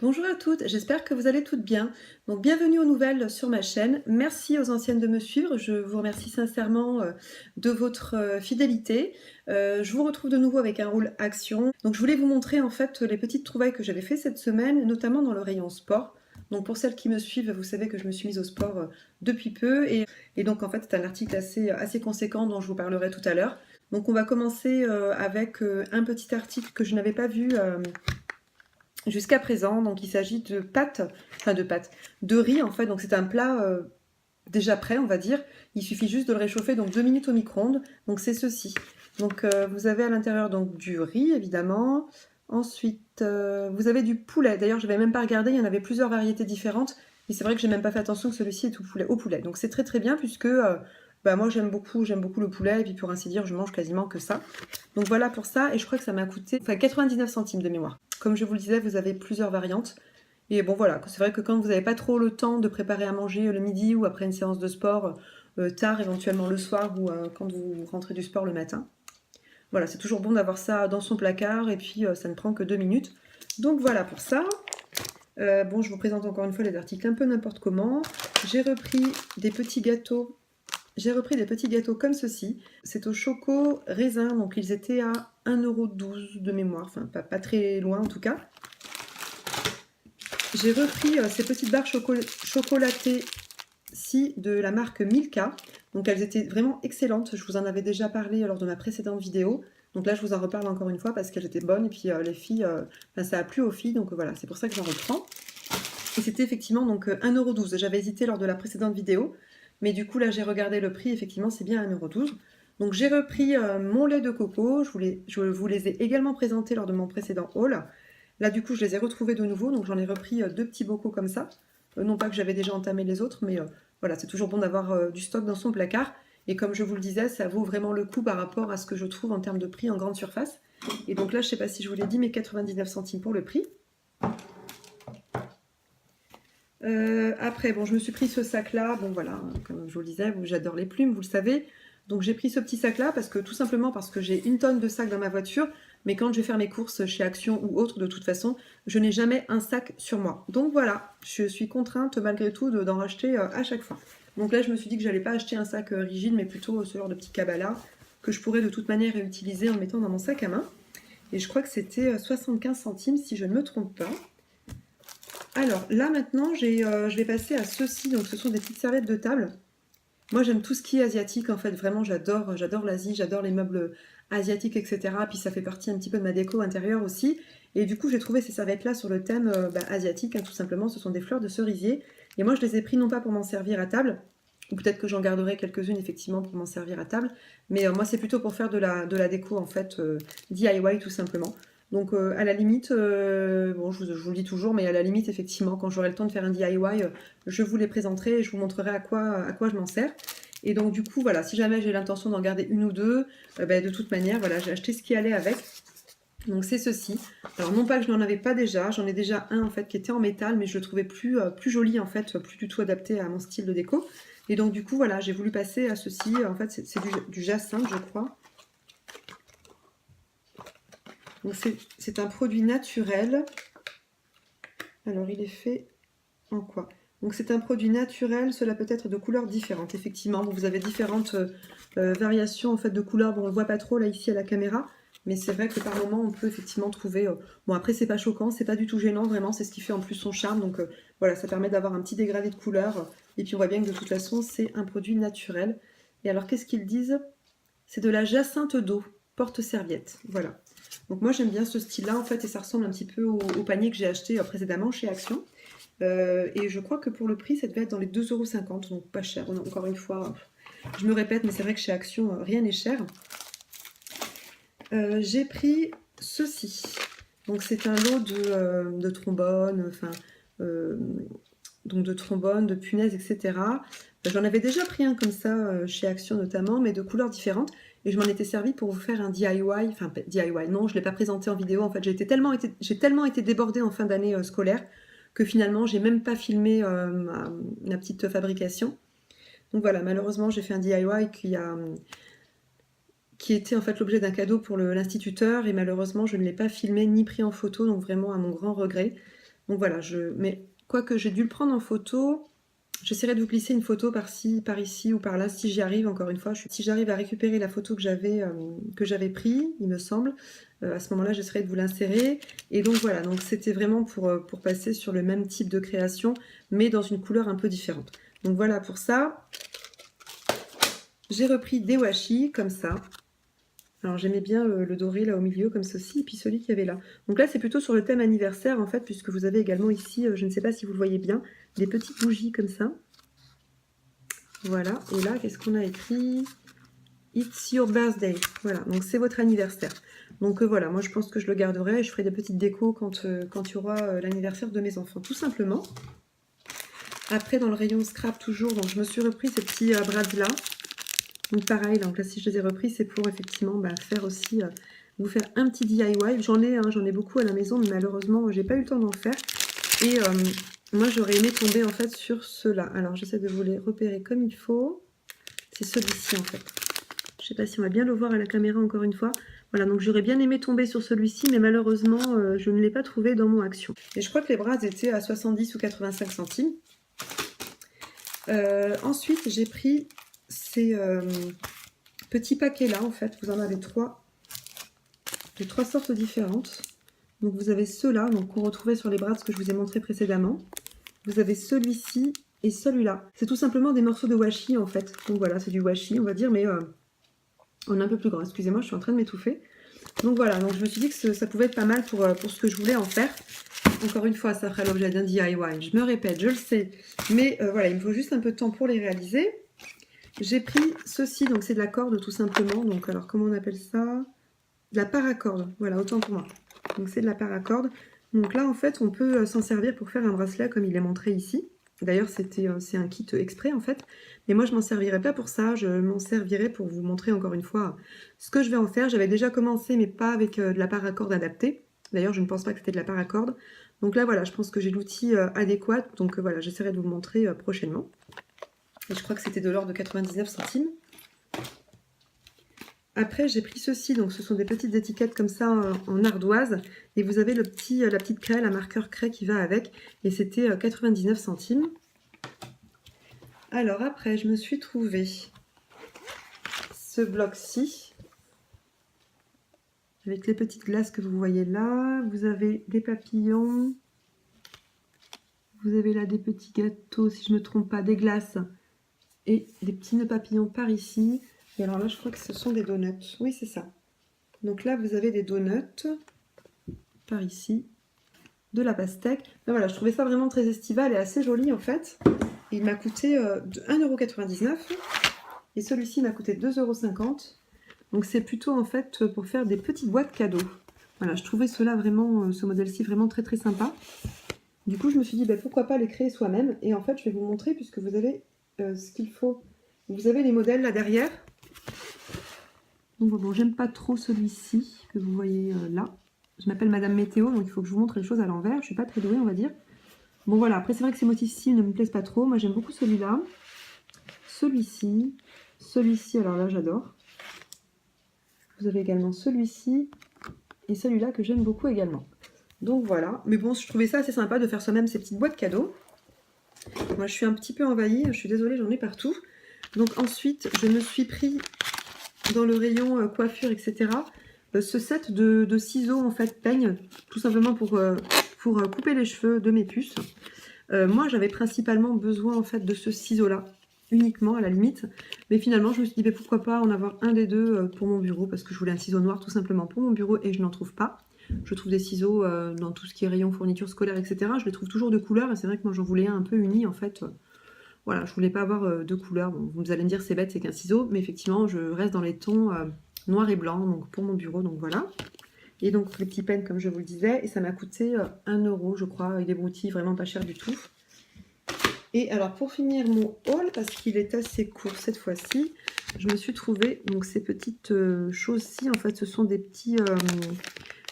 Bonjour à toutes, j'espère que vous allez toutes bien. Donc bienvenue aux nouvelles sur ma chaîne. Merci aux anciennes de me suivre. Je vous remercie sincèrement de votre fidélité. Je vous retrouve de nouveau avec un rôle action. Donc je voulais vous montrer en fait les petites trouvailles que j'avais fait cette semaine, notamment dans le rayon sport. Donc pour celles qui me suivent, vous savez que je me suis mise au sport depuis peu et donc en fait c'est un article assez conséquent dont je vous parlerai tout à l'heure. Donc on va commencer avec un petit article que je n'avais pas vu jusqu'à présent. Donc il s'agit de pâtes, de riz en fait. Donc c'est un plat déjà prêt, on va dire. Il suffit juste de le réchauffer, donc 2 minutes au micro-ondes. Donc c'est ceci. Donc vous avez à l'intérieur donc du riz évidemment. Ensuite vous avez du poulet. D'ailleurs je n'avais même pas regardé, il y en avait plusieurs variétés différentes. Et c'est vrai que j'ai même pas fait attention que celui-ci est au poulet. Donc c'est très très bien puisque moi j'aime beaucoup le poulet et puis pour ainsi dire je mange quasiment que ça. Donc voilà pour ça et je crois que ça m'a coûté 99 centimes de mémoire. Comme je vous le disais, vous avez plusieurs variantes. Et bon voilà, c'est vrai que quand vous n'avez pas trop le temps de préparer à manger le midi ou après une séance de sport, tard éventuellement le soir ou quand vous rentrez du sport le matin, voilà, c'est toujours bon d'avoir ça dans son placard et puis ça ne prend que 2 minutes. Donc voilà pour ça. Bon, je vous présente encore une fois les articles un peu n'importe comment. J'ai repris des petits gâteaux. J'ai repris des petits gâteaux comme ceci. C'est au choco raisin, donc ils étaient à 1,12 € de mémoire, enfin pas très loin en tout cas. J'ai repris ces petites barres chocolatées ci de la marque Milka. Donc elles étaient vraiment excellentes. Je vous en avais déjà parlé lors de ma précédente vidéo. Donc là je vous en reparle encore une fois parce qu'elles étaient bonnes. Et puis les filles, ça a plu aux filles. Donc voilà, c'est pour ça que j'en reprends. Et c'était effectivement donc 1,12 €. J'avais hésité lors de la précédente vidéo. Mais du coup là j'ai regardé le prix. Effectivement c'est bien 1,12 €. Donc j'ai repris mon lait de coco. Je vous les ai également présentés lors de mon précédent haul. Là, du coup, je les ai retrouvés de nouveau, donc j'en ai repris deux petits bocaux comme ça. Non pas que j'avais déjà entamé les autres, mais voilà, c'est toujours bon d'avoir du stock dans son placard. Et comme je vous le disais, ça vaut vraiment le coup par rapport à ce que je trouve en termes de prix en grande surface. Et donc là, je ne sais pas si je vous l'ai dit, mais 99 centimes pour le prix. Après, bon, je me suis pris ce sac-là. Bon, voilà, comme je vous le disais, j'adore les plumes, vous le savez. Donc j'ai pris ce petit sac-là parce que tout simplement parce que j'ai une tonne de sacs dans ma voiture. Mais quand je vais faire mes courses chez Action ou autre, de toute façon, je n'ai jamais un sac sur moi. Donc voilà, je suis contrainte malgré tout d'en racheter à chaque fois. Donc là, je me suis dit que j'allais pas acheter un sac rigide, mais plutôt ce genre de petit cabala que je pourrais de toute manière réutiliser en le mettant dans mon sac à main. Et je crois que c'était 75 centimes si je ne me trompe pas. Alors là maintenant, je vais passer à ceci. Donc ce sont des petites serviettes de table. Moi j'aime tout ce qui est asiatique en fait, vraiment j'adore l'Asie, j'adore les meubles asiatiques, etc. Puis ça fait partie un petit peu de ma déco intérieure aussi. Et du coup j'ai trouvé ces serviettes là sur le thème asiatique, hein, tout simplement, ce sont des fleurs de cerisier. Et moi je les ai pris non pas pour m'en servir à table, ou peut-être que j'en garderai quelques-unes effectivement pour m'en servir à table, mais moi c'est plutôt pour faire de la déco en fait, DIY tout simplement. Donc à la limite, bon je vous le dis toujours, mais à la limite effectivement quand j'aurai le temps de faire un DIY, je vous les présenterai et je vous montrerai à quoi je m'en sers. Et donc du coup voilà, si jamais j'ai l'intention d'en garder une ou deux, de toute manière voilà, j'ai acheté ce qui allait avec. Donc c'est ceci. Alors non pas que je n'en avais pas déjà, j'en ai déjà un en fait qui était en métal, mais je le trouvais plus joli en fait, plus du tout adapté à mon style de déco. Et donc du coup voilà, j'ai voulu passer à ceci. En fait c'est du jacinthe je crois. Donc c'est un produit naturel. Alors il est fait en quoi? Donc c'est un produit naturel, cela peut être de couleurs différentes. Effectivement, vous avez différentes variations en fait de couleurs. Bon, on ne le voit pas trop là ici à la caméra, mais c'est vrai que par moment on peut effectivement trouver. Bon après c'est pas choquant, c'est pas du tout gênant, vraiment c'est ce qui fait en plus son charme. Donc voilà, ça permet d'avoir un petit dégradé de couleurs. Et puis on voit bien que de toute façon c'est un produit naturel. Et alors qu'est-ce qu'ils disent? C'est de la jacinthe d'eau, porte-serviette. Voilà. Donc moi j'aime bien ce style-là en fait et ça ressemble un petit peu au panier que j'ai acheté précédemment chez Action. Et je crois que pour le prix ça devait être dans les 2,50 €, donc pas cher. Encore une fois, je me répète, mais c'est vrai que chez Action rien n'est cher. J'ai pris ceci. Donc c'est un lot de trombones, enfin donc de trombones, de punaises, etc. J'en avais déjà pris un comme ça chez Action notamment, mais de couleurs différentes. Et je m'en étais servi pour vous faire un DIY, enfin DIY, non, je ne l'ai pas présenté en vidéo. En fait, j'ai tellement été débordée en fin d'année scolaire que finalement, j'ai même pas filmé ma petite fabrication. Donc voilà, malheureusement, j'ai fait un DIY qui était en fait l'objet d'un cadeau pour l'instituteur et malheureusement, je ne l'ai pas filmé ni pris en photo, donc vraiment à mon grand regret. Donc voilà, mais quoique j'ai dû le prendre en photo, j'essaierai de vous glisser une photo par-ci, par ici ou par là, si j'y arrive, encore une fois. Si j'arrive à récupérer la photo que j'avais prise, il me semble, à ce moment-là, j'essaierai de vous l'insérer. Et donc voilà, donc c'était vraiment pour passer sur le même type de création, mais dans une couleur un peu différente. Donc voilà pour ça. J'ai repris des washi, comme ça. Alors j'aimais bien le doré là au milieu comme ceci, et puis celui qu'il y avait là. Donc là c'est plutôt sur le thème anniversaire en fait, puisque vous avez également ici, je ne sais pas si vous le voyez bien, des petites bougies comme ça. Voilà, et là qu'est-ce qu'on a écrit? It's your birthday. Voilà, donc c'est votre anniversaire. Donc voilà, moi je pense que je le garderai et je ferai des petites décos quand il y aura l'anniversaire de mes enfants, tout simplement. Après dans le rayon scrap toujours, donc je me suis repris ces petits brads là. Donc pareil, donc là si je les ai repris, c'est pour effectivement faire aussi, vous faire un petit DIY. J'en ai beaucoup à la maison, mais malheureusement, j'ai pas eu le temps d'en faire. Et moi, j'aurais aimé tomber en fait sur ceux-là. Alors j'essaie de vous les repérer comme il faut. C'est celui-ci en fait. Je sais pas si on va bien le voir à la caméra encore une fois. Voilà, donc j'aurais bien aimé tomber sur celui-ci, mais malheureusement, je ne l'ai pas trouvé dans mon action. Et je crois que les bras étaient à 70 ou 85 centimes. Ensuite, j'ai pris ces petits paquets là en fait, vous en avez 3 de 3 sortes différentes. Donc vous avez ceux-là, donc qu'on retrouvait sur les bras que je vous ai montré précédemment. Vous avez celui-ci et celui-là. C'est tout simplement des morceaux de washi en fait. Donc voilà, c'est du washi on va dire, mais en un peu plus grand. Excusez-moi, je suis en train de m'étouffer. Donc voilà, donc je me suis dit que ça pouvait être pas mal pour ce que je voulais en faire. Encore une fois, ça fera l'objet d'un DIY. Je me répète, je le sais. Mais voilà, il me faut juste un peu de temps pour les réaliser. J'ai pris ceci, donc c'est de la corde tout simplement. Donc alors comment on appelle ça? De la paracorde, voilà, autant pour moi. Donc c'est de la paracorde. Donc là en fait on peut s'en servir pour faire un bracelet comme il est montré ici. D'ailleurs c'est un kit exprès en fait. Mais moi je m'en servirai pas pour ça, je m'en servirai pour vous montrer encore une fois ce que je vais en faire. J'avais déjà commencé mais pas avec de la paracorde adaptée. D'ailleurs je ne pense pas que c'était de la paracorde. Donc là voilà, je pense que j'ai l'outil adéquat. Donc voilà, j'essaierai de vous le montrer prochainement. Et je crois que c'était de l'ordre de 99 centimes. Après, j'ai pris ceci, donc ce sont des petites étiquettes comme ça en ardoise. Et vous avez la petite craie, la marqueur craie qui va avec. Et c'était 99 centimes. Alors après, je me suis trouvé ce bloc-ci. Avec les petites glaces que vous voyez là. Vous avez des papillons. Vous avez là des petits gâteaux, si je ne me trompe pas, des glaces. Et des petits nœuds papillons par ici. Et alors là, je crois que ce sont des donuts. Oui, c'est ça. Donc là, vous avez des donuts par ici, de la pastèque. Ben voilà, je trouvais ça vraiment très estival et assez joli en fait. Il m'a coûté 1,99 € et celui-ci m'a coûté 2,50 €. Donc c'est plutôt en fait pour faire des petites boîtes cadeaux. Voilà, je trouvais cela vraiment, ce modèle-ci vraiment très très sympa. Du coup, je me suis dit pourquoi pas les créer soi-même. Et en fait, je vais vous montrer puisque vous avez ce qu'il faut. Vous avez les modèles là derrière. Donc bon, j'aime pas trop celui-ci que vous voyez là. Je m'appelle Madame Météo, donc il faut que je vous montre les choses à l'envers. Je suis pas très douée, on va dire. Bon voilà, après c'est vrai que ces motifs-ci ne me plaisent pas trop. Moi j'aime beaucoup celui-là. Celui-ci. Celui-ci, alors là j'adore. Vous avez également celui-ci. Et celui-là que j'aime beaucoup également. Donc voilà. Mais bon, je trouvais ça assez sympa de faire soi-même ces petites boîtes cadeaux. Moi je suis un petit peu envahie. Je suis désolée, j'en ai partout. Donc ensuite, je me suis pris dans le rayon coiffure, etc. Ce set de ciseaux en fait peigne, tout simplement pour couper les cheveux de mes puces. Moi j'avais principalement besoin en fait de ce ciseau là, uniquement à la limite. Mais finalement je me suis dit pourquoi pas en avoir un des deux pour mon bureau, parce que je voulais un ciseau noir tout simplement pour mon bureau et je n'en trouve pas. Je trouve des ciseaux dans tout ce qui est rayon fourniture scolaire, etc. Je les trouve toujours de couleur et c'est vrai que moi j'en voulais un peu uni en fait. Voilà, je voulais pas avoir deux couleurs. Bon, vous allez me dire c'est bête, c'est qu'un ciseau, mais effectivement je reste dans les tons noir et blanc donc pour mon bureau, donc voilà. Et donc les petits pens comme je vous le disais, et ça m'a coûté 1 € je crois, avec des broutilles vraiment pas cher du tout. Et alors pour finir mon haul, parce qu'il est assez court cette fois-ci, je me suis trouvé donc ces petites choses-ci, en fait ce sont des petits...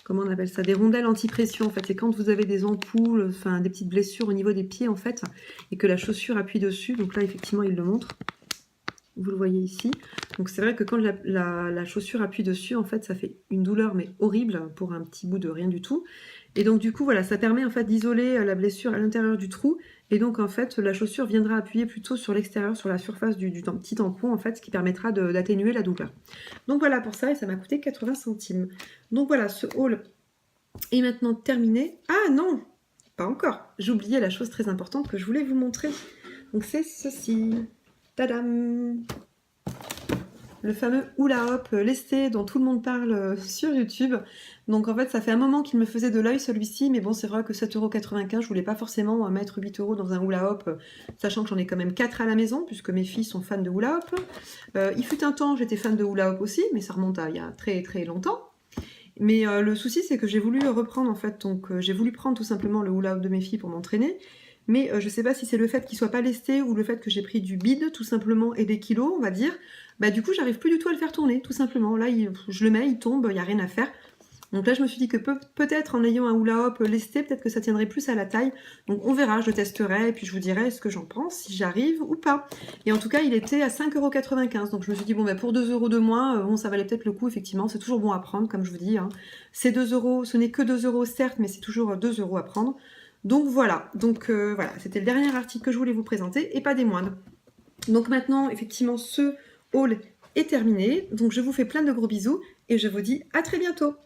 comment on appelle ça, des rondelles anti-pression en fait. C'est quand vous avez des ampoules, enfin des petites blessures au niveau des pieds en fait, et que la chaussure appuie dessus. Donc là effectivement il le montre, vous le voyez ici. Donc c'est vrai que quand la chaussure appuie dessus en fait ça fait une douleur mais horrible pour un petit bout de rien du tout. Et donc du coup, voilà, ça permet en fait d'isoler la blessure à l'intérieur du trou. Et donc en fait, la chaussure viendra appuyer plutôt sur l'extérieur, sur la surface du petit tampon, en fait, ce qui permettra d'atténuer la douleur. Donc voilà pour ça, et ça m'a coûté 80 centimes. Donc voilà, ce haul est maintenant terminé. Ah non, pas encore. J'ai oublié la chose très importante que je voulais vous montrer. Donc c'est ceci. Tadam! Le fameux hula hop lesté dont tout le monde parle sur YouTube. Donc en fait, ça fait un moment qu'il me faisait de l'œil celui-ci, mais bon, c'est vrai que 7,95 €, je voulais pas forcément mettre 8 € dans un hula hop, sachant que j'en ai quand même 4 à la maison, puisque mes filles sont fans de hula hop. Il fut un temps, j'étais fan de hula hop aussi, mais ça remonte à il y a très très longtemps. Mais le souci, c'est que j'ai voulu reprendre en fait, donc j'ai voulu prendre tout simplement le hula hop de mes filles pour m'entraîner. Mais je sais pas si c'est le fait qu'il soit pas lesté ou le fait que j'ai pris du bide tout simplement et des kilos, on va dire. Bah du coup, j'arrive plus du tout à le faire tourner, tout simplement. Là, je le mets, il tombe, il n'y a rien à faire. Donc là, je me suis dit que peut-être en ayant un hula hop lesté, peut-être que ça tiendrait plus à la taille. Donc on verra, je testerai et puis je vous dirai ce que j'en pense, si j'arrive ou pas. Et en tout cas, il était à 5,95 €. Donc je me suis dit, bon, bah, pour 2 € de moins, bon, ça valait peut-être le coup, effectivement. C'est toujours bon à prendre, comme je vous dis, hein. C'est 2 €, ce n'est que 2 € certes, mais c'est toujours 2 € à prendre. Donc voilà, voilà, c'était le dernier article que je voulais vous présenter et pas des moindres. Donc maintenant, effectivement, ce haul est terminé. Donc je vous fais plein de gros bisous et je vous dis à très bientôt.